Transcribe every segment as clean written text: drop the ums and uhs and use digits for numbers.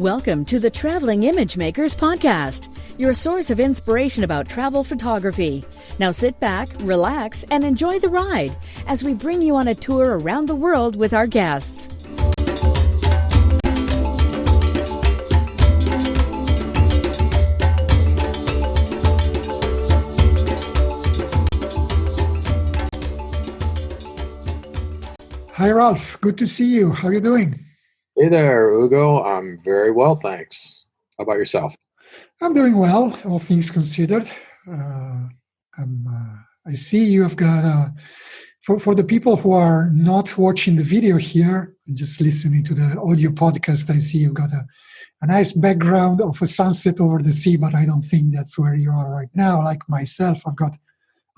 Welcome to the Traveling Image Makers Podcast, your source of inspiration about travel photography. Now sit back, relax, and enjoy the ride as we bring you on a tour around the world with our guests. Hi, Ralph. Good to see you. How are you doing? Hey there, Ugo. I'm very well, thanks. How about yourself? I'm doing well, all things considered. I see you have got, for the people who are not watching the video here, just listening to the audio podcast, I see you've got a nice background of a sunset over the sea, but I don't think that's where you are right now. Like myself, I've got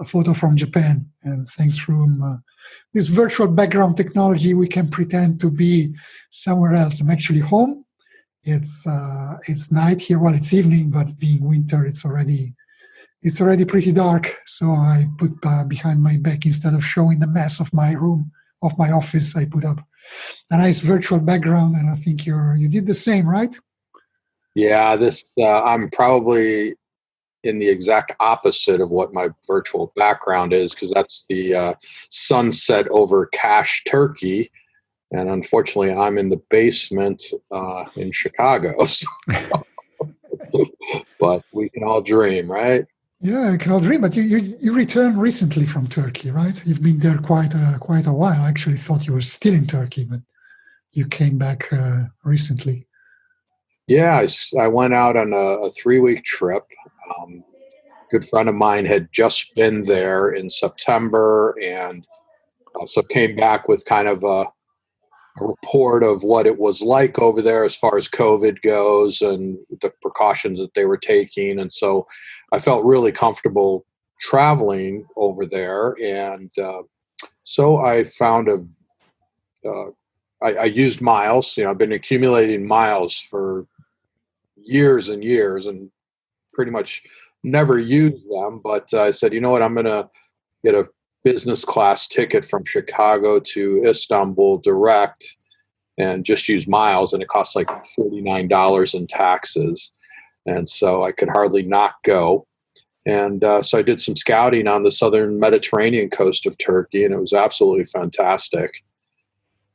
a photo from Japan, and thanks from this virtual background technology, we can pretend to be somewhere else. I'm actually home. It's night here. Well, it's evening, but being winter, it's already pretty dark. So I put behind my back, instead of showing the mess of my room, of my office, I put up a nice virtual background, and I think you did the same, right? Yeah, I'm probably in the exact opposite of what my virtual background is, because that's the sunset over Cache, Turkey. And unfortunately, I'm in the basement in Chicago. So but we can all dream, right? Yeah, I can all dream. But you returned recently from Turkey, right? You've been there quite a while. I actually thought you were still in Turkey, but you came back recently. Yeah, I went out on a 3-week trip. Good friend of mine had just been there in September, and so came back with kind of a report of what it was like over there as far as COVID goes and the precautions that they were taking. And so I felt really comfortable traveling over there. And so I found I used miles. I've been accumulating miles for years and years and pretty much never used them. But I said, you know what, I'm going to get a business class ticket from Chicago to Istanbul direct and just use miles, and it costs like $49 in taxes, and so I could hardly not go. And so I did some scouting on the southern Mediterranean coast of Turkey, and it was absolutely fantastic.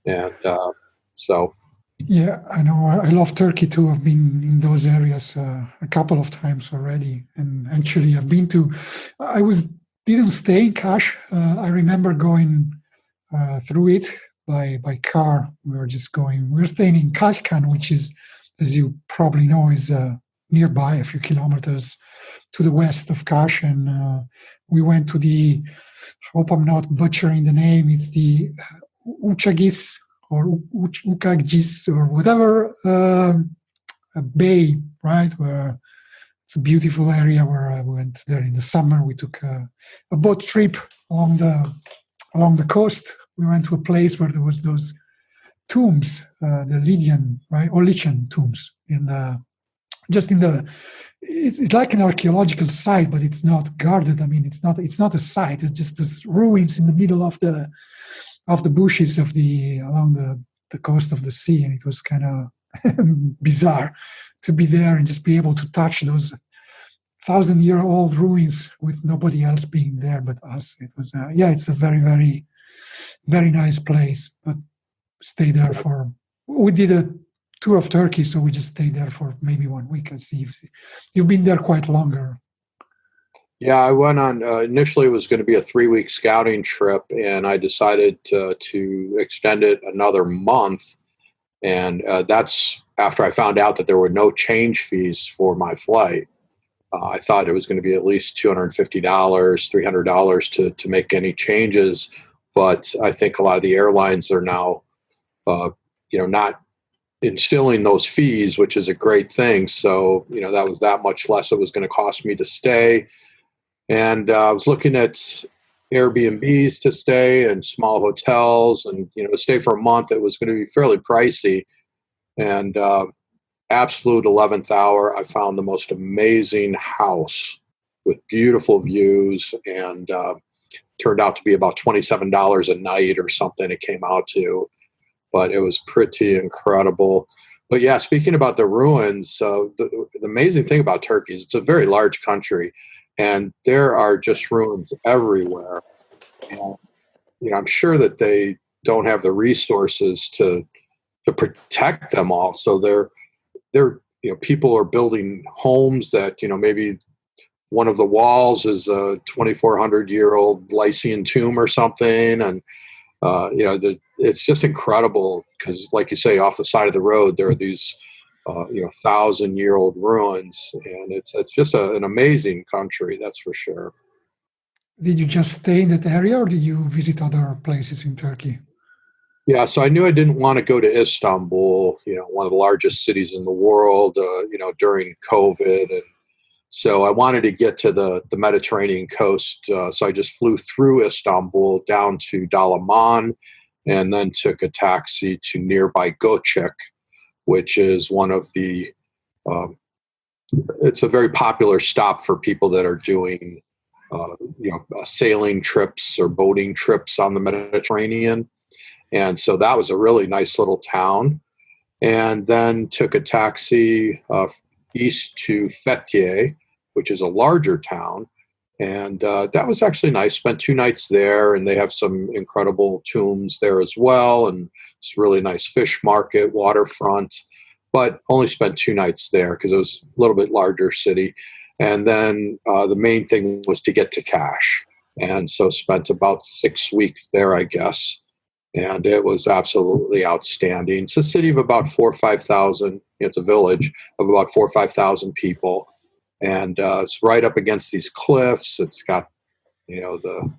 And yeah, I know. I love Turkey too. I've been in those areas a couple of times already, and actually didn't stay in Kash. I remember going through it by car. We were staying in Kashkan, which is, as you probably know, is nearby, a few kilometers to the west of Kash. And we went to I hope I'm not butchering the name, it's the Uchagis or Ukagis or whatever bay, right? Where it's a beautiful area where I went there in the summer. We took a boat trip along the coast. We went to a place where there was those tombs, the Lydian, right, or Lycian tombs. It's like an archaeological site, but it's not guarded. I mean, it's not a site. It's just this ruins in the middle of the bushes along the coast of the sea, and it was kind of bizarre to be there and just be able to touch those 1,000-year-old ruins with nobody else being there but us. It was it's a very, very, very nice place. But stay there we did a tour of Turkey, so we just stayed there for maybe 1 week. I see you've been there quite longer. Yeah, I went on, initially it was going to be a 3-week scouting trip, and I decided to extend it another month. And that's after I found out that there were no change fees for my flight. I thought it was going to be at least $250, $300 to make any changes. But I think a lot of the airlines are now, not instilling those fees, which is a great thing. So, that was that much less it was going to cost me to stay. And I was looking at Airbnbs to stay and small hotels, and to stay for a month, it was going to be fairly pricey. And absolute 11th hour, I found the most amazing house with beautiful views, and turned out to be about $27 a night or something it came out to. But it was pretty incredible. But yeah, speaking about the ruins, the amazing thing about Turkey is it's a very large country, and there are just ruins everywhere. And, I'm sure that they don't have the resources to protect them all. So they're people are building homes that maybe one of the walls is a 2,400-year-old Lycian tomb or something, and it's just incredible because, like you say, off the side of the road there are these 1,000-year-old ruins, and it's just an amazing country, that's for sure. Did you just stay in that area, or did you visit other places in Turkey? Yeah, so I knew I didn't want to go to Istanbul, one of the largest cities in the world, during COVID. And so I wanted to get to the Mediterranean coast. So I just flew through Istanbul down to Dalaman and then took a taxi to nearby Göcek, which is one of the, it's a very popular stop for people that are doing, sailing trips or boating trips on the Mediterranean. And so that was a really nice little town. And then took a taxi east to Fethiye, which is a larger town. And that was actually nice. Spent 2 nights there, and they have some incredible tombs there as well. And it's a really nice fish market, waterfront, but only spent 2 nights there because it was a little bit larger city. And then the main thing was to get to Kash. And so spent about 6 weeks there, I guess. And it was absolutely outstanding. It's a city of about 4,000 or 5,000. It's a village of about 4,000 or 5,000 people, and it's right up against these cliffs. It's got, the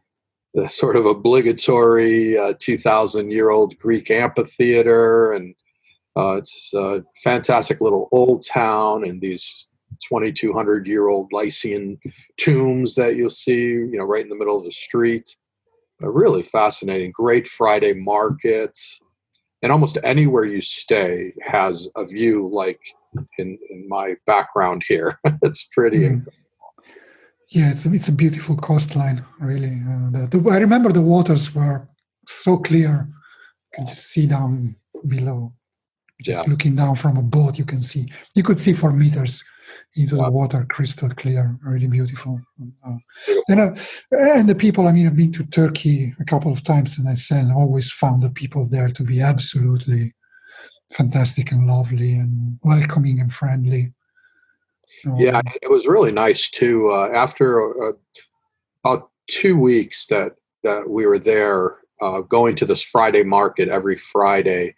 sort of obligatory 2,000-year-old Greek amphitheater, and it's a fantastic little old town, and these 2,200-year-old Lycian tombs that you'll see, right in the middle of the street. Really fascinating. Great Friday market, and almost anywhere you stay has a view like in my background here. It's pretty incredible. Yeah, it's a beautiful coastline, really. I remember the waters were so clear. You can just see down below. Just looking down from a boat, you could see for meters into the water, crystal clear, really beautiful. And the people, I've been to Turkey a couple of times, and I said, always found the people there to be absolutely fantastic and lovely and welcoming and friendly. Yeah, it was really nice too. After about 2 weeks that we were there, going to this Friday market every Friday.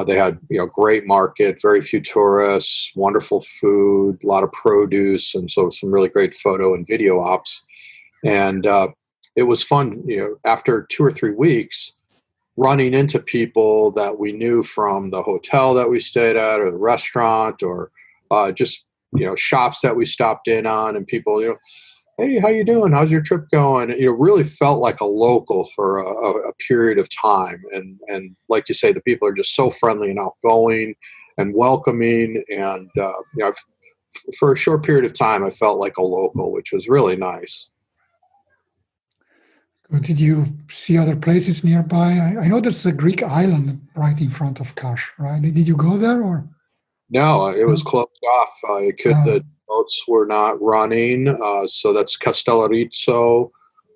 They had, great market, very few tourists, wonderful food, a lot of produce, and so some really great photo and video ops. And it was fun, after 2 or 3 weeks, running into people that we knew from the hotel that we stayed at, or the restaurant, or just, shops that we stopped in on, and people, hey, how you doing? How's your trip going? Really felt like a local for a period of time. And like you say, the people are just so friendly and outgoing and welcoming. And, for a short period of time, I felt like a local, which was really nice. Did you see other places nearby? I know there's a Greek island right in front of Kash, right? Did you go there, or? No, it was closed off. The boats were not running. So that's Castellarizo,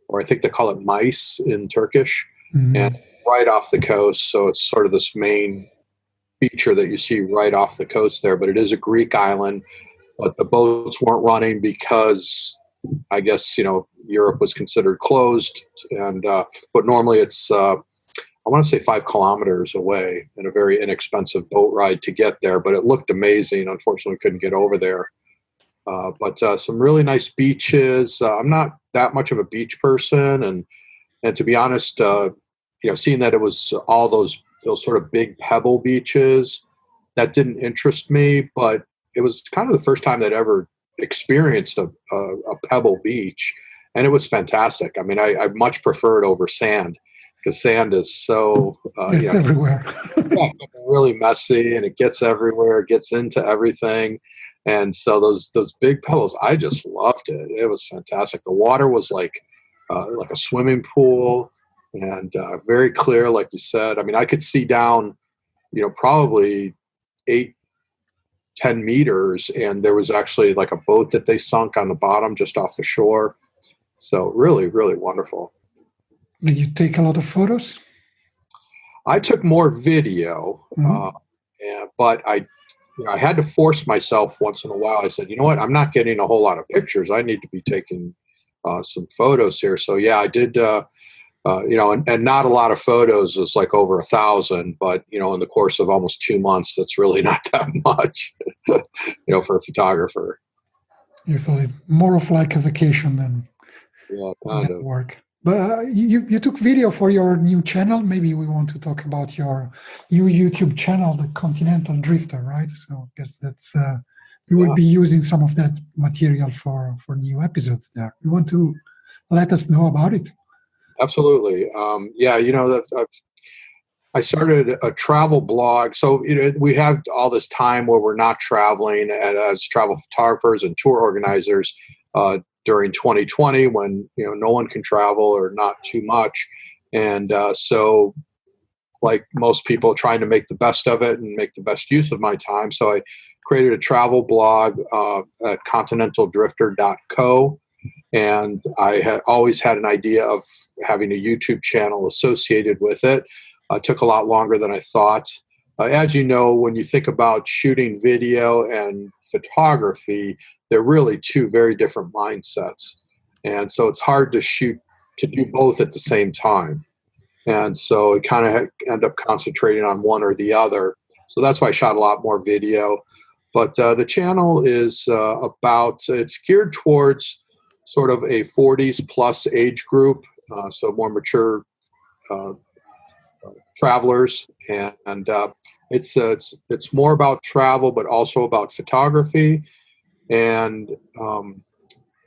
or I think they call it Mice in Turkish, and right off the coast. So it's sort of this main feature that you see right off the coast there. But it is a Greek island, but the boats weren't running because I guess, Europe was considered closed. And but normally it's I want to say 5 kilometers away, and a very inexpensive boat ride to get there, but it looked amazing. Unfortunately, couldn't get over there. But some really nice beaches. I'm not that much of a beach person, and to be honest, seeing that it was all those sort of big pebble beaches, that didn't interest me. But it was kind of the first time that I ever experienced a pebble beach, and it was fantastic. I much prefer it over sand, because sand is so it's everywhere. Really messy, and it gets everywhere, it gets into everything. And so those big pebbles, I just loved it. It was fantastic. The water was like a swimming pool, and very clear, like you said. I could see down, probably 8, 10 meters, and there was actually like a boat that they sunk on the bottom just off the shore. So really, really wonderful. Did you take a lot of photos? I took more video, but I had to force myself once in a while. I said, you know what, I'm not getting a whole lot of pictures. I need to be taking some photos here. So yeah, I did, and not a lot of photos. It's like over 1,000, but in the course of almost 2 months, that's really not that much, for a photographer. You thought it more of like a vacation than kind of work. But you took video for your new channel. Maybe we want to talk about your new YouTube channel, the Continental Drifter, right? So I guess that's you will be using some of that material for new episodes there. You want to let us know about it? Absolutely. I started a travel blog. So we have all this time where we're not traveling as travel photographers and tour organizers during 2020 when no one can travel or not too much. And so like most people, trying to make the best of it and make the best use of my time. So I created a travel blog at continentaldrifter.co. And I had always had an idea of having a YouTube channel associated with it. It took a lot longer than I thought. As you know, when you think about shooting video and photography, they're really two very different mindsets. And so it's hard to do both at the same time. And so it kind of end up concentrating on one or the other. So that's why I shot a lot more video. But the channel is it's geared towards sort of a 40s plus age group, so more mature travelers, and it's more about travel, but also about photography. And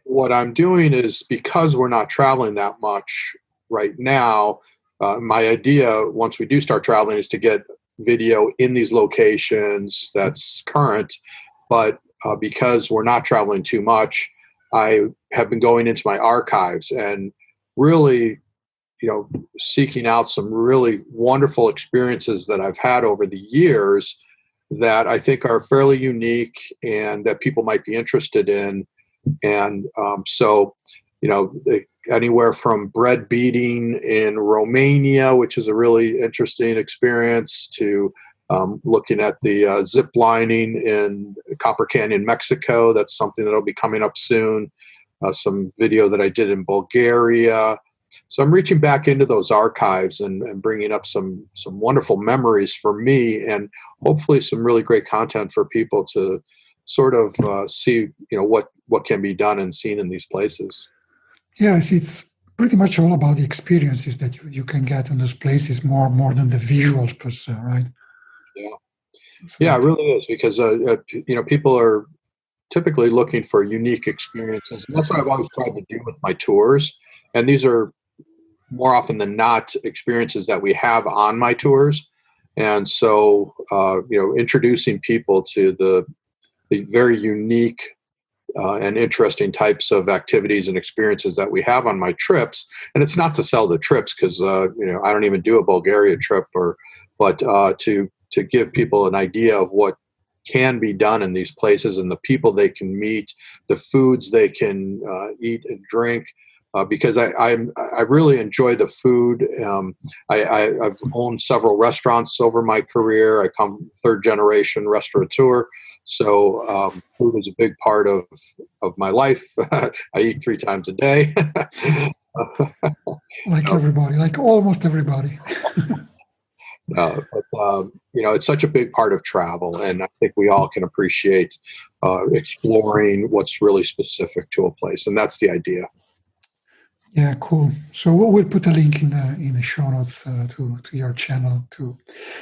what I'm doing is, because we're not traveling that much right now, my idea once we do start traveling is to get video in these locations that's current. But because we're not traveling too much, I have been going into my archives and really, seeking out some really wonderful experiences that I've had over the years that I think are fairly unique and that people might be interested in. And anywhere from bread beating in Romania, which is a really interesting experience, to looking at the zip lining in Copper Canyon, Mexico. That's something that'll be coming up soon. Some video that I did in Bulgaria. So I'm reaching back into those archives and bringing up some wonderful memories for me, and hopefully some really great content for people to sort of see, what can be done and seen in these places. Yes, it's pretty much all about the experiences that you can get in those places more than the visuals per se, right? Yeah, it really is, because people are typically looking for unique experiences, and that's what I've always tried to do with my tours. And these are more often than not experiences that we have on my tours. And so, introducing people to the very unique and interesting types of activities and experiences that we have on my trips. And it's not to sell the trips, because I don't even do a Bulgaria trip, but to give people an idea of what can be done in these places and the people they can meet, the foods they can eat and drink. Because I really enjoy the food. I've owned several restaurants over my career. I come third generation restaurateur, so food is a big part of my life. I eat 3 times a day. Like everybody, like almost everybody. But it's such a big part of travel, and I think we all can appreciate exploring what's really specific to a place, and that's the idea. Yeah, cool. So we'll put a link in the show notes to your channel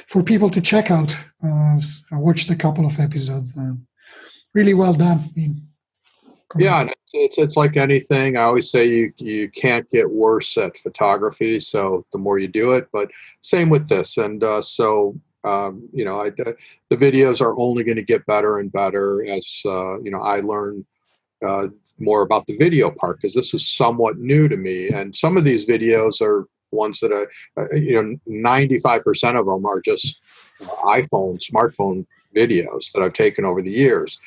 for people to check out. I watched a couple of episodes. Really well done. And it's like anything. I always say you can't get worse at photography. So the more you do it, but same with this. And the videos are only going to get better and better as I learn more about the video part, because this is somewhat new to me. And some of these videos are ones that 95% of them are just smartphone videos that I've taken over the years.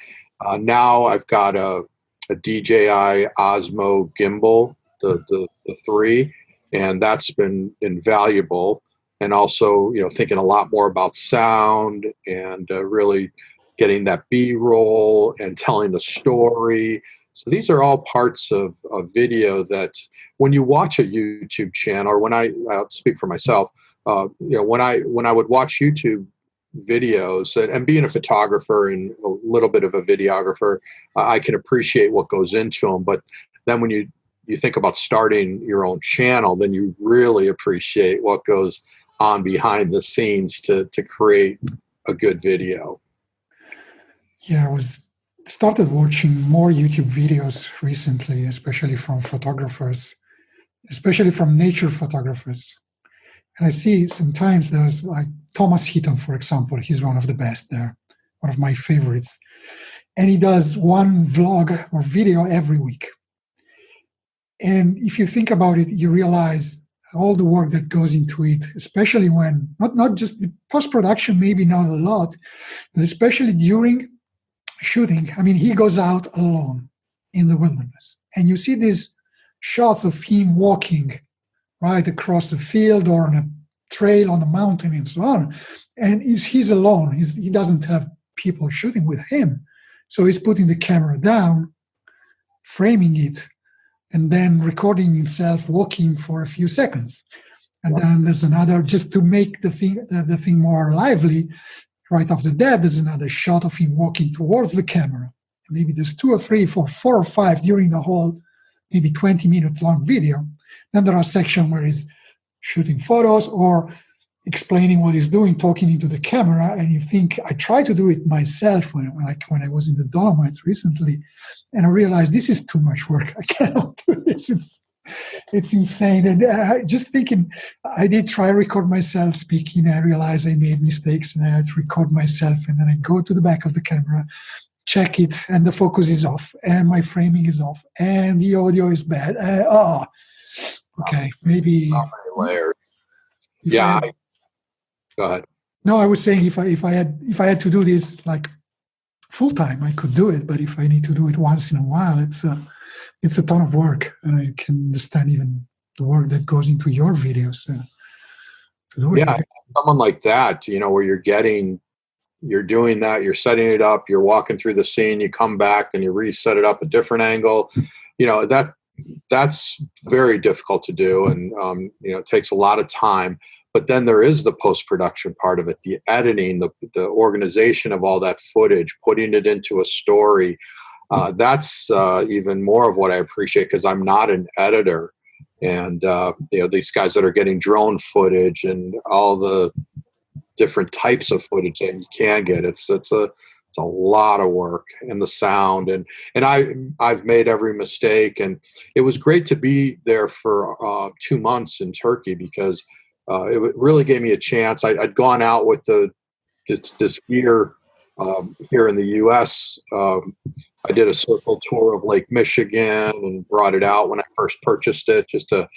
Now I've got a DJI Osmo gimbal, the 3, and that's been invaluable. And also, thinking a lot more about sound and really getting that B-roll and telling the story. So these are all parts of video that when you watch a YouTube channel, or I'll speak for myself, when I would watch YouTube videos, and being a photographer and a little bit of a videographer, I can appreciate what goes into them. But then when you think about starting your own channel, then you really appreciate what goes on behind the scenes to create a good video. Yeah, I started watching more YouTube videos recently, especially from photographers, especially from nature photographers. And I see sometimes there's like Thomas Heaton, for example. He's one of the best there, one of my favorites. And he does one vlog or video every week. And if you think about it, you realize all the work that goes into it, especially when, not just the post-production, maybe not a lot, but especially during shooting. I mean, he goes out alone in the wilderness. And you see these shots of him walking right across the field or on a trail on the mountain and so on. And he's alone. He doesn't have people shooting with him. So he's putting the camera down, framing it, and then recording himself walking for a few seconds. And then there's another, just to make the thing more lively, right after that, there's another shot of him walking towards the camera. Maybe there's 2 or 3, 4 or 5 during the whole, maybe 20-minute long video. Then there are sections where he's shooting photos or explaining what he's doing, talking into the camera. And you think, I try to do it myself when I was in the Dolomites recently, and I realized this is too much work. I cannot do this. It's insane. And just thinking, I did try to record myself speaking. I realized I made mistakes, and I had to record myself. And then I go to the back of the camera, check it, and the focus is off, and my framing is off, and the audio is bad. Okay, maybe. Layers. Yeah. Go ahead. No, I was saying if I had to do this like full time, I could do it. But if I need to do it once in a while, it's a ton of work, and I can understand even the work that goes into your videos to do it. Yeah, someone like that, where you're doing that, you're setting it up, you're walking through the scene, you come back, then you reset it up a different angle. That's very difficult to do, and it takes a lot of time. But then there is the post-production part of it, the editing, the organization of all that footage, putting it into a story. That's even more of what I appreciate, because I'm not an editor. And these guys that are getting drone footage and all the different types of footage that you can get, it's a lot of work, and the sound, and I've made every mistake. And it was great to be there for 2 months in Turkey, because it really gave me a chance. I'd gone out with this gear here in the U.S. I did a circle tour of Lake Michigan and brought it out when I first purchased it, just to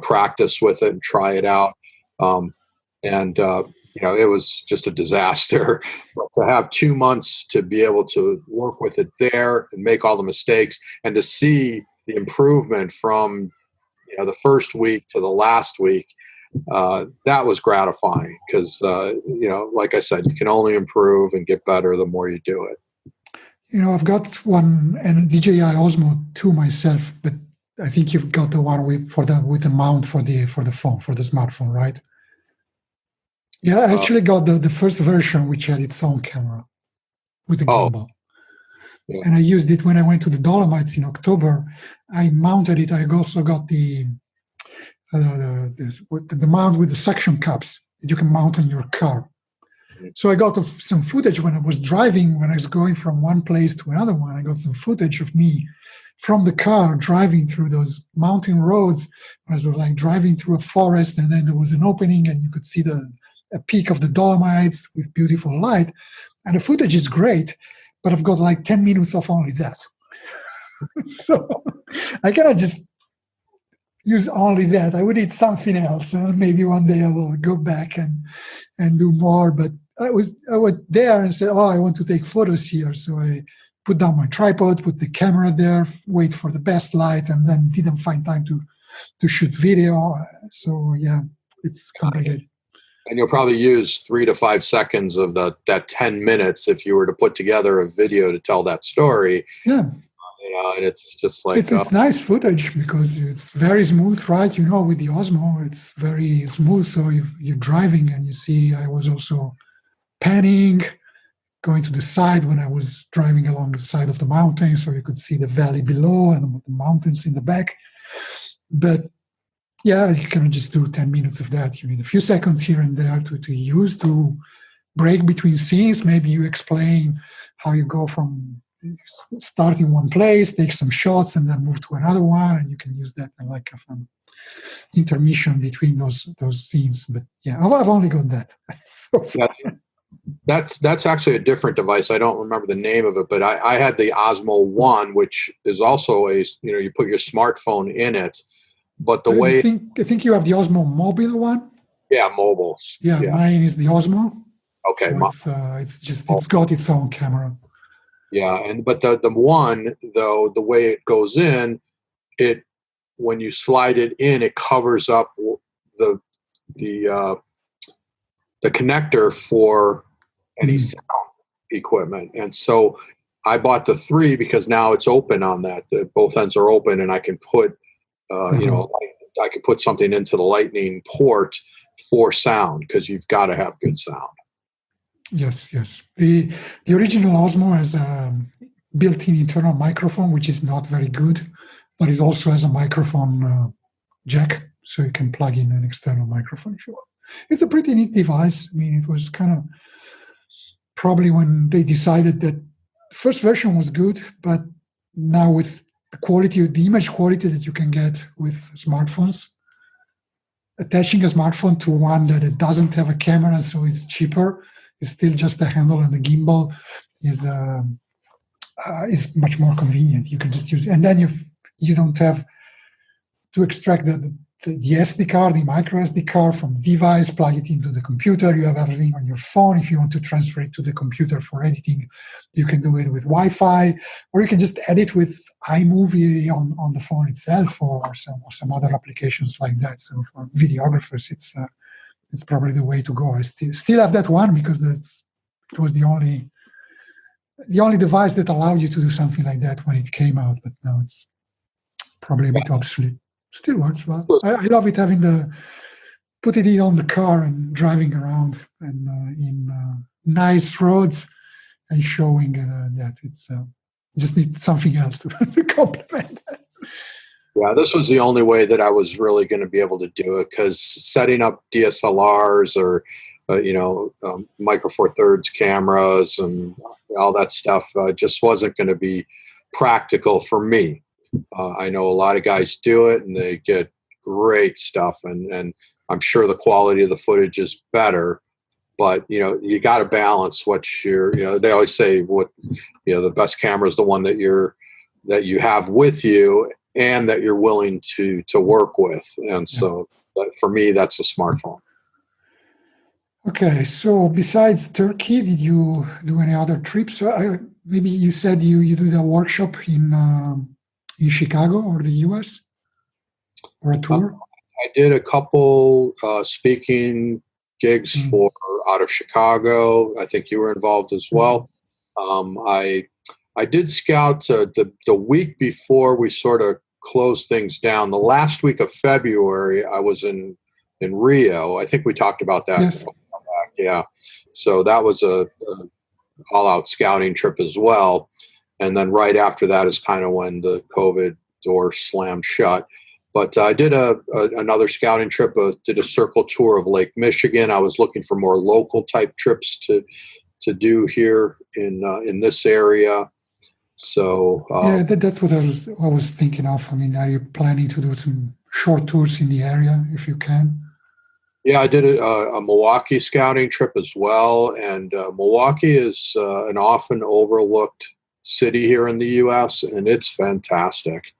practice with it and try it out. It was just a disaster. But to have 2 months to be able to work with it there and make all the mistakes, and to see the improvement from the first week to the last week, that was gratifying, because like I said, you can only improve and get better the more you do it. I've got one and DJI Osmo 2 myself, but I think you've got the one with the mount for the phone, for the smartphone, right? Yeah, I actually got the first version, which had its own camera with a gimbal. Yeah. And I used it when I went to the Dolomites in October. I mounted it. I also got the mount with the suction cups that you can mount on your car. So I got some footage when I was driving, when I was going from one place to another one. I got some footage of me from the car driving through those mountain roads. I was like driving through a forest, and then there was an opening, and you could see a peak of the Dolomites with beautiful light. And the footage is great, but I've got like 10 minutes of only that. So I cannot just use only that. I would need something else. And maybe one day I will go back and do more. But I was there and said, "Oh, I want to take photos here." So I put down my tripod, put the camera there, wait for the best light, and then didn't find time to shoot video. So yeah, it's complicated. And you'll probably use 3 to 5 seconds of that 10 minutes if you were to put together a video to tell that story. Yeah. And it's just like it's nice footage because it's very smooth, right? With the Osmo, it's very smooth. So if you're driving and you see, I was also panning, going to the side when I was driving along the side of the mountain, so you could see the valley below and the mountains in the back. But yeah, you cannot just do 10 minutes of that. You need a few seconds here and there to use to break between scenes. Maybe you explain how you go from start in one place, take some shots, and then move to another one, and you can use that like an intermission between those scenes. But yeah, I've only got that so far. That's actually a different device. I don't remember the name of it, but I had the Osmo One, which is also you put your smartphone in it. But I think you have the Osmo mobile one. Yeah, mobile. Yeah, mine is the Osmo. Okay, so it's got its own camera. Yeah, but the one though, the way it goes in, when you slide it in, it covers up the connector for any sound equipment. And so I bought the 3 because now it's open on that. Both ends are open, and I can put I could put something into the lightning port for sound, because you've got to have good sound. Yes. The original Osmo has a built-in internal microphone, which is not very good, but it also has a microphone jack, so you can plug in an external microphone if you want. It's a pretty neat device. I mean, it was kind of probably when they decided that the first version was good, but now with the image quality that you can get with smartphones, attaching a smartphone to one that it doesn't have a camera, so it's cheaper, it's still just a handle and a gimbal, is much more convenient. You can just use it, and then you don't have to extract the SD card, the micro SD card from the device, plug it into the computer. You have everything on your phone. If you want to transfer it to the computer for editing, you can do it with Wi-Fi, or you can just edit with iMovie on the phone itself, or some other applications like that. So for videographers, it's probably the way to go. I still have that one because it was the only device that allowed you to do something like that when it came out. But now it's probably a bit obsolete. Still works well. I love it put it in on the car and driving around and in nice roads and showing that it's just need something else to complement that. Yeah, this was the only way that I was really going to be able to do it, because setting up DSLRs or Micro Four Thirds cameras and all that stuff just wasn't going to be practical for me. I know a lot of guys do it, and they get great stuff, and I'm sure the quality of the footage is better. But you got to balance what they always say the best camera is the one that you have with you and that you're willing to work with. And so for me, that's a smartphone. Okay, so besides Turkey, did you do any other trips? Maybe you said you did a workshop in Chicago or the U.S. or a tour? I did a couple speaking gigs for out of Chicago. I think you were involved as well. I did scout the week before we sort of closed things down. The last week of February, I was in Rio. I think we talked about that. Yes. Yeah. So that was a all-out scouting trip as well. And then right after that is kind of when the COVID door slammed shut. But I did another scouting trip, did a circle tour of Lake Michigan. I was looking for more local type trips to do here in this area. So that's what I was thinking of. I mean, are you planning to do some short tours in the area if you can? Yeah, I did a Milwaukee scouting trip as well. And Milwaukee is an often overlooked city here in the U.S., and it's fantastic.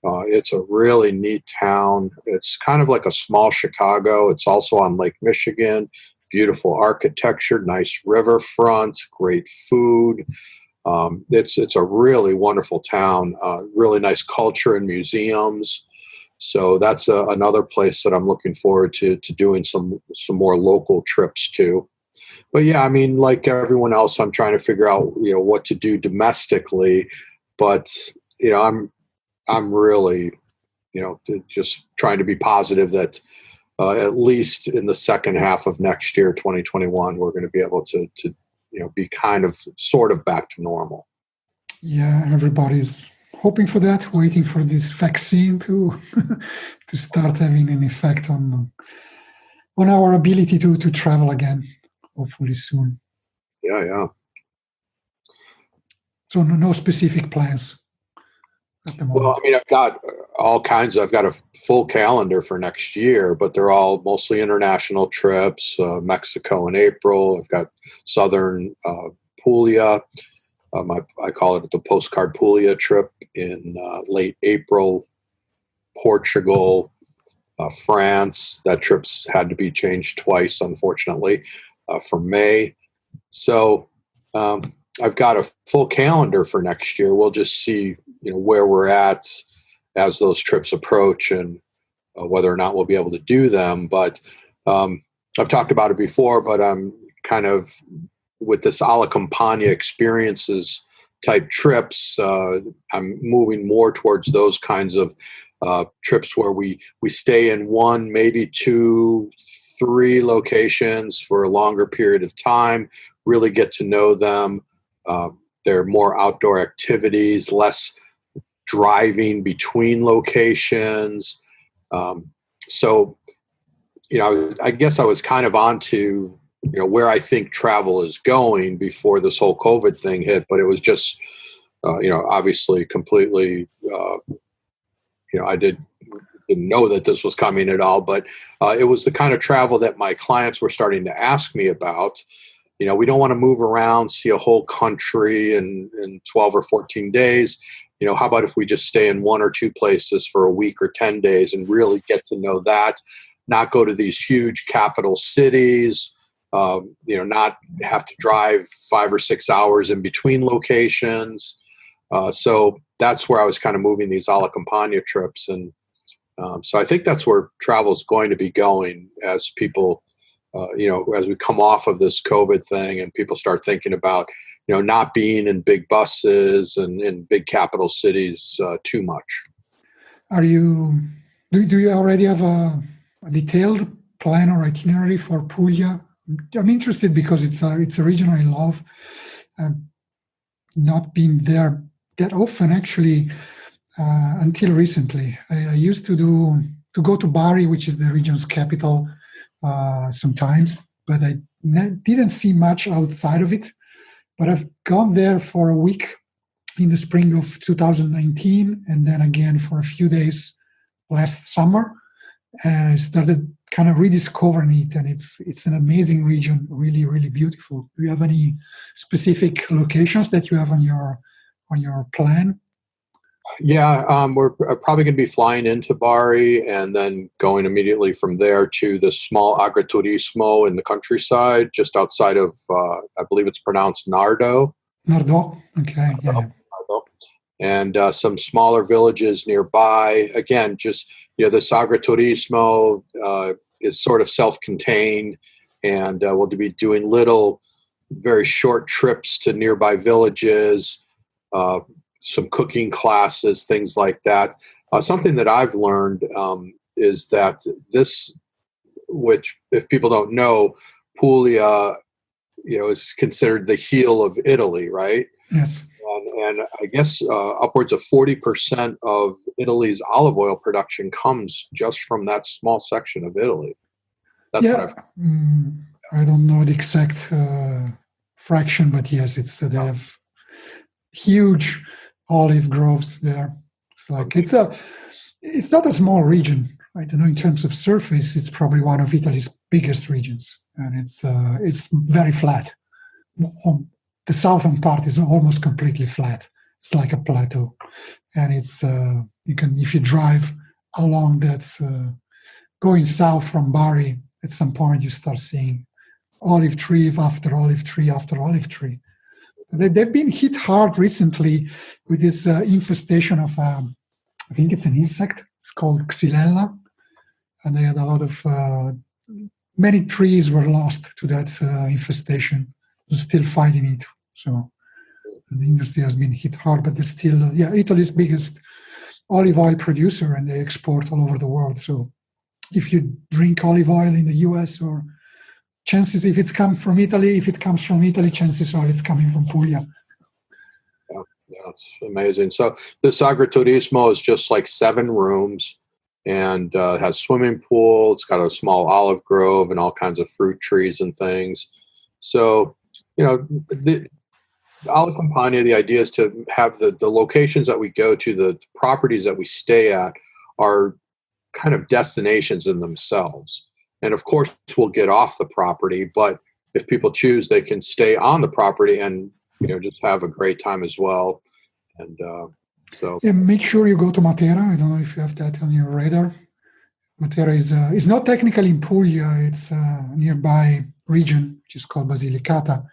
It's a really neat town. It's kind of like a small Chicago. It's also on Lake Michigan. beautiful architecture, nice riverfront, great food. It's a really wonderful town, really nice culture and museums. So that's another place that I'm looking forward to doing some more local trips to. But yeah, I mean, like everyone else, I'm trying to figure out what to do domestically. But I'm really just trying to be positive that at least in the second half of next year, 2021, we're going to be able to be kind of sort of back to normal. Yeah, and everybody's hoping for that, waiting for this vaccine to to start having an effect on our ability to travel again, hopefully soon. Yeah. So no specific plans at the moment. Well, I mean, I've got I've got a full calendar for next year, but they're all mostly international trips. Mexico in April. I've got Southern Puglia. I call it the postcard Puglia trip in late April. Portugal, France. That trip's had to be changed twice, unfortunately, for May. So I've got a full calendar for next year. We'll just see, where we're at as those trips approach and whether or not we'll be able to do them. But I've talked about it before, but I'm kind of with this alla campagna experiences type trips. I'm moving more towards those kinds of trips where we stay in one, maybe 2, 3 locations for a longer period of time, really get to know them. There are more outdoor activities, less driving between locations. So, I guess I was kind of on to, where I think travel is going before this whole COVID thing hit, but it was just, obviously completely, I didn't know that this was coming at all, but it was the kind of travel that my clients were starting to ask me about. We don't want to move around, see a whole country in 12 or 14 days. How about if we just stay in 1 or 2 places for a week or 10 days and really get to know that, not go to these huge capital cities, not have to drive 5 or 6 hours in between locations. So that's where I was kind of moving these alla campagna trips. And so I think that's where travel is going to be going as people, as we come off of this COVID thing and people start thinking about, not being in big buses and in big capital cities too much. Do you already have a detailed plan or itinerary for Puglia? I'm interested because it's a region I love. Not been there that often actually until recently. I used to go to Bari, which is the region's capital, sometimes, but I didn't see much outside of it. But I've gone there for a week in the spring of 2019, and then again for a few days last summer, and I started kind of rediscovering it. And it's an amazing region, really, really beautiful. Do you have any specific locations that you have on your plan? Yeah, we're probably going to be flying into Bari and then going immediately from there to the small agriturismo in the countryside, just outside of, I believe it's pronounced Nardo. Nardo, okay, yeah. Nardo. And some smaller villages nearby. Again, just, this agriturismo is sort of self-contained, and we'll be doing little, very short trips to nearby villages, some cooking classes, things like that. Something that I've learned is that this, which if people don't know, Puglia, is considered the heel of Italy, right? Yes. And I guess upwards of 40% of Italy's olive oil production comes just from that small section of Italy. That's what I've. I don't know the exact fraction, but yes, they have huge olive groves there. It's like it's not a small region. I don't know, in terms of surface, it's probably one of Italy's biggest regions, and it's very flat. The southern part is almost completely flat. It's like a plateau, and it's if you drive along that, going south from Bari, at some point you start seeing olive tree after olive tree after olive tree. They've been hit hard recently with this infestation of, I think it's an insect. It's called Xylella. And they had a lot of, many trees were lost to that infestation. They're still fighting it. So the industry has been hit hard, but they're still, Italy's biggest olive oil producer, and they export all over the world. So if you drink olive oil in the US, or chances if it comes from Italy, chances are it's coming from Puglia. Yeah, it's amazing. So this agriturismo is just like 7 rooms, and has swimming pool. It's got a small olive grove and all kinds of fruit trees and things. So, the Alla Campagna, the idea is to have the locations that we go to, the properties that we stay at, are kind of destinations in themselves. And of course, we'll get off the property, but if people choose, they can stay on the property and just have a great time as well. And so, make sure you go to Matera. I don't know if you have that on your radar. Matera is not technically in Puglia. It's a nearby region, which is called Basilicata,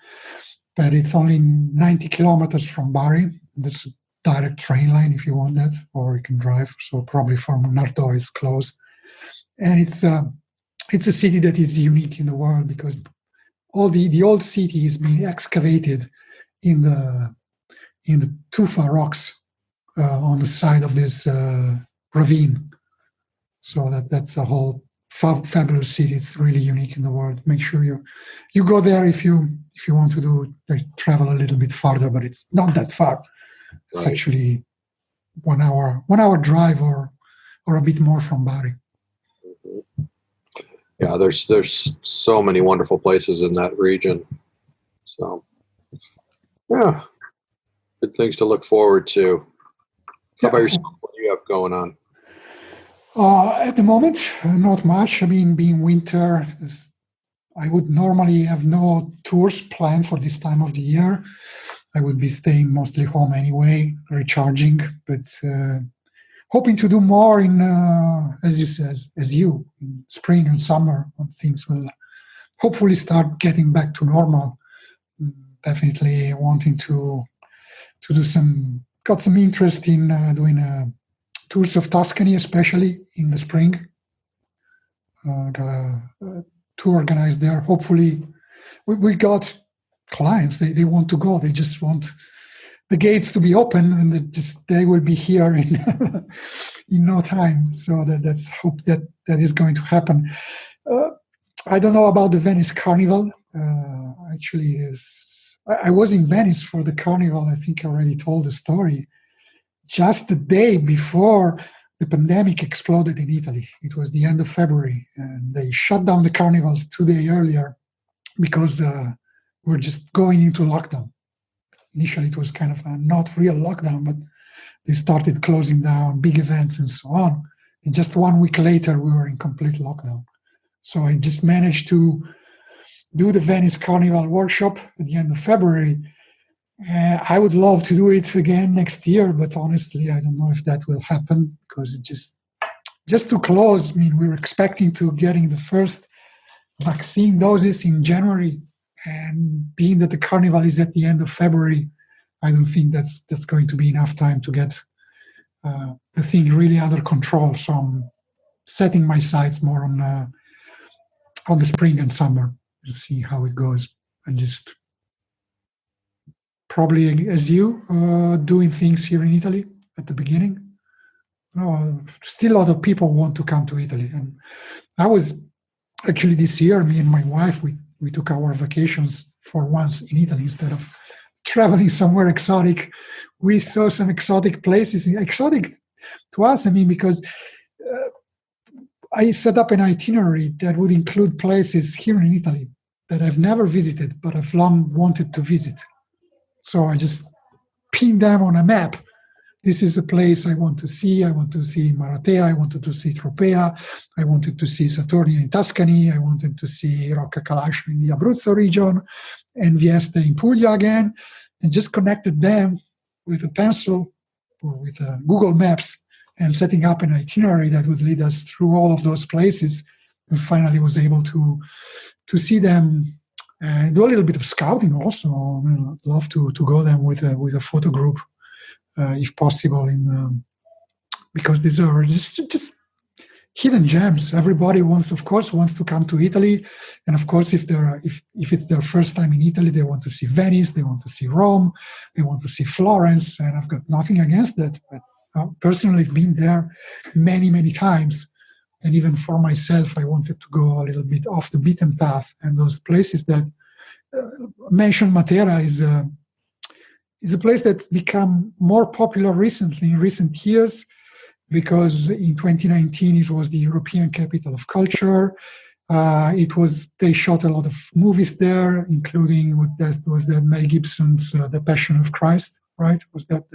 but it's only 90 kilometers from Bari. There's a direct train line if you want that, or you can drive. So probably from Nardò is close. And it's a city that is unique in the world because all the old city is being excavated in the tufa rocks on the side of this ravine. So that's a whole fabulous city. It's really unique in the world. Make sure you go there if you want to travel a little bit farther, but it's not that far. It's right. Actually 1 hour drive or a bit more from Bari. Mm-hmm. Yeah, there's so many wonderful places in that region. So yeah, good things to look forward to. How about yourself? What do you have going on? At the moment, not much. I mean, being winter, I would normally have no tours planned for this time of the year. I would be staying mostly home anyway, recharging, but hoping to do more in, as you, in spring and summer, when things will hopefully start getting back to normal. Definitely wanting to do got some interest in doing tours of Tuscany, especially in the spring. Got a tour organized there. Hopefully, we got clients. They want to go. They just want the gates to be open, and they will be here in in no time. So that's hope that is going to happen. I don't know about the Venice Carnival. Actually, I was in Venice for the carnival. I think I already told the story. Just the day before the pandemic exploded in Italy. It was the end of February, and they shut down the carnivals 2 days earlier because we're just going into lockdown. Initially, it was kind of a not real lockdown, but they started closing down big events and so on. And just 1 week later, we were in complete lockdown. So I just managed to do the Venice Carnival workshop at the end of February. I would love to do it again next year, but honestly, I don't know if that will happen because it just too close. I mean, we were expecting to getting the first vaccine doses in January, and being that the carnival is at the end of February, I don't think that's going to be enough time to get the thing really under control. So I'm setting my sights more on the spring and summer and see how it goes, and just probably as you doing things here in Italy at the beginning. Still a lot of people want to come to Italy, and I was actually this year, me and my wife, we took our vacations for once in Italy instead of traveling somewhere exotic. We saw some exotic places. Exotic to us, I mean, because I set up an itinerary that would include places here in Italy that I've never visited, but I've long wanted to visit. So I just pinned them on a map. This is a place I want to see. I want to see Maratea. I wanted to see Tropea. I wanted to see Saturnia in Tuscany. I wanted to see Rocca Calascio in the Abruzzo region and Vieste in Puglia again, and just connected them with a pencil or with Google Maps and setting up an itinerary that would lead us through all of those places. And finally was able to see them and do a little bit of scouting also. I'd love to go there with a photo group, if possible, because these are just hidden gems. Everybody wants to come to Italy, and of course, if it's their first time in Italy, they want to see Venice, they want to see Rome, they want to see Florence, and I've got nothing against that. But personally, I've been there many times, and even for myself, I wanted to go a little bit off the beaten path. And those places that mentioned, Matera is a place that's become more popular recently in recent years, because in 2019 it was the European Capital of Culture. They shot a lot of movies there, including was that Mel Gibson's The Passion of Christ, right? Was that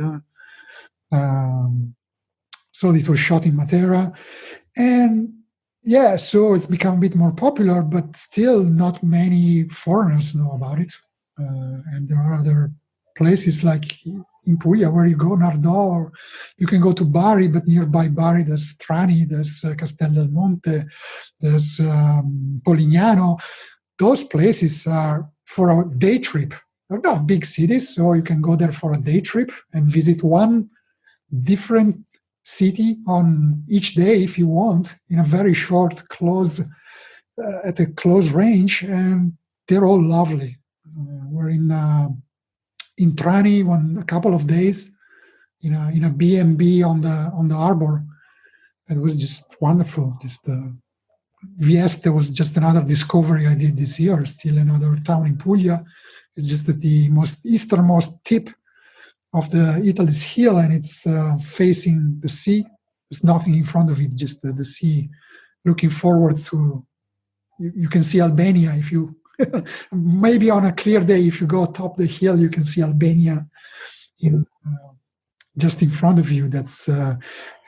so it was shot in Matera, and yeah, so it's become a bit more popular, but still not many foreigners know about it. And there are other places like in Puglia where you go, Nardò, or you can go to Bari, but nearby Bari there's Trani, there's Castel del Monte, there's Polignano. Those places are for a day trip. They're not big cities, so you can go there for a day trip and visit one different city on each day if you want, in a very short, at a close range, and they're all lovely. We're in Trani a couple of days in a B&B on the harbor. It was just wonderful. Vieste was just another discovery I did this year, still another town in Puglia. It's just at the easternmost tip of the Italy's hill, and it's facing the sea. There's nothing in front of it, just the sea. Looking forward to, you can see Albania if you, maybe on a clear day, if you go atop the hill, you can see Albania just in front of you. And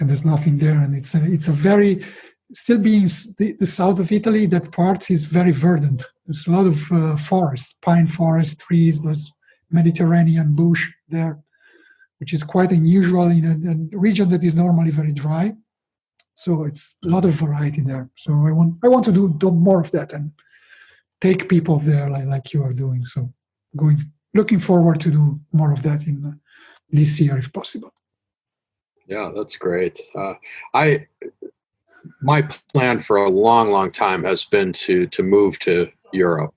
there's nothing there, and it's a very, still being the south of Italy, that part is very verdant. There's a lot of forests, pine forest, trees, there's Mediterranean bush there, which is quite unusual in a region that is normally very dry. So it's a lot of variety there. So I want to do more of that and take people there like you are doing. So looking forward to do more of that in this year if possible. Yeah, that's great. My plan for a long time has been to move to Europe.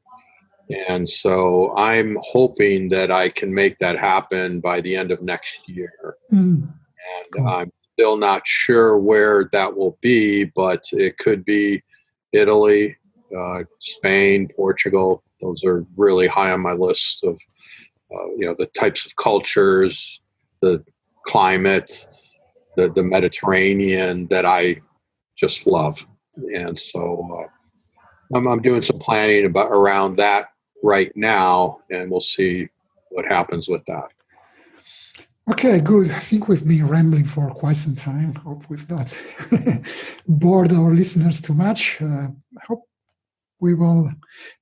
And so I'm hoping that I can make that happen by the end of next year. And cool. I'm still not sure where that will be, but it could be Italy, Spain, Portugal. Those are really high on my list of, the types of cultures, the climate, the Mediterranean that I just love. And so I'm doing some planning around that right now, and we'll see what happens with that. Okay, good. I think we've been rambling for quite some time. Hope we've not bored our listeners too much. I hope we will,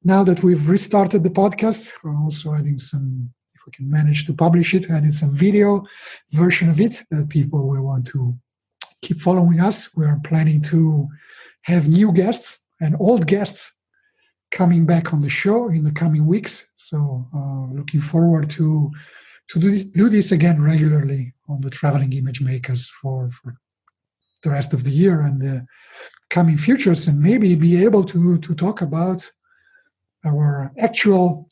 now that we've restarted the podcast, we're also adding some, if we can manage to publish it, adding some video version of it that people will want to keep following us. We're planning to have new guests and old guests coming back on the show in the coming weeks. So looking forward to do this again regularly on the Traveling Image Makers for the rest of the year and the coming futures, and maybe be able to talk about our actual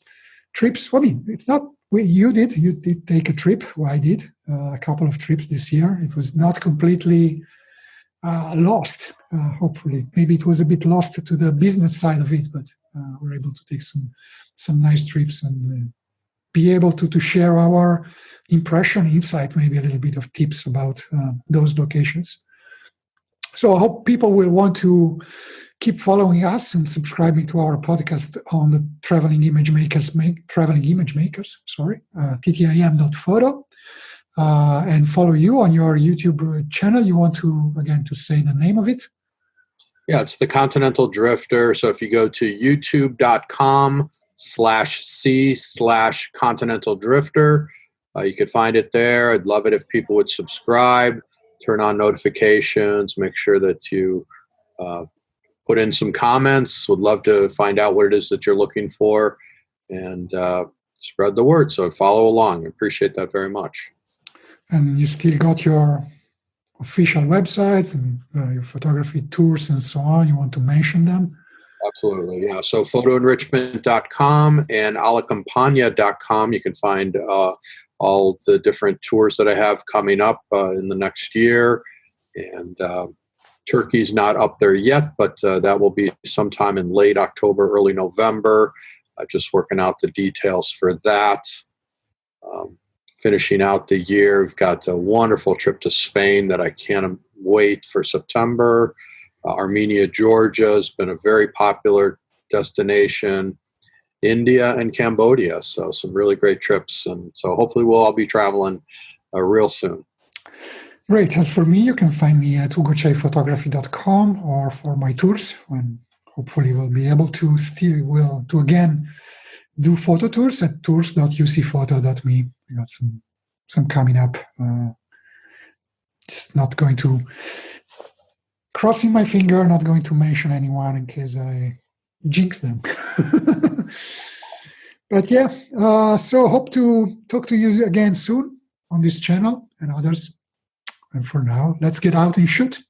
trips. I mean, it's not, you did take a trip. Well, I did a couple of trips this year. It was not completely lost, hopefully. Maybe it was a bit lost to the business side of it, but we're able to take some nice trips and be able to share our impression, insight, maybe a little bit of tips about those locations. So I hope people will want to keep following us and subscribing to our podcast on the Traveling Image Makers, TTIM.photo, and follow you on your YouTube channel. You want to, again, to say the name of it? Yeah, it's the Continental Drifter. So if you go to youtube.com/c/Continental Drifter, you could find it there. I'd love it if people would subscribe, turn on notifications, make sure that you put in some comments. Would love to find out what it is that you're looking for and spread the word. So follow along. I appreciate that very much. And you still got your official websites and your photography tours and so on. You want to mention them? Absolutely, yeah. So photoenrichment.com and alacampagna.com. You can find all the different tours that I have coming up in the next year. And Turkey's not up there yet, but that will be sometime in late October, early November. Just working out the details for that. Finishing out the year, we've got a wonderful trip to Spain that I can't wait for September. Armenia, Georgia has been a very popular destination. India and Cambodia, so some really great trips. And so hopefully we'll all be traveling real soon. Great. As for me, you can find me at ugochaiphotography.com or for my tours, when hopefully we'll be able to again do photo tours at tours.ucphoto.me. We got some coming up. Just not going to, crossing my finger, not going to mention anyone in case I jinx them. But yeah, so hope to talk to you again soon on this channel and others. And for now, let's get out and shoot.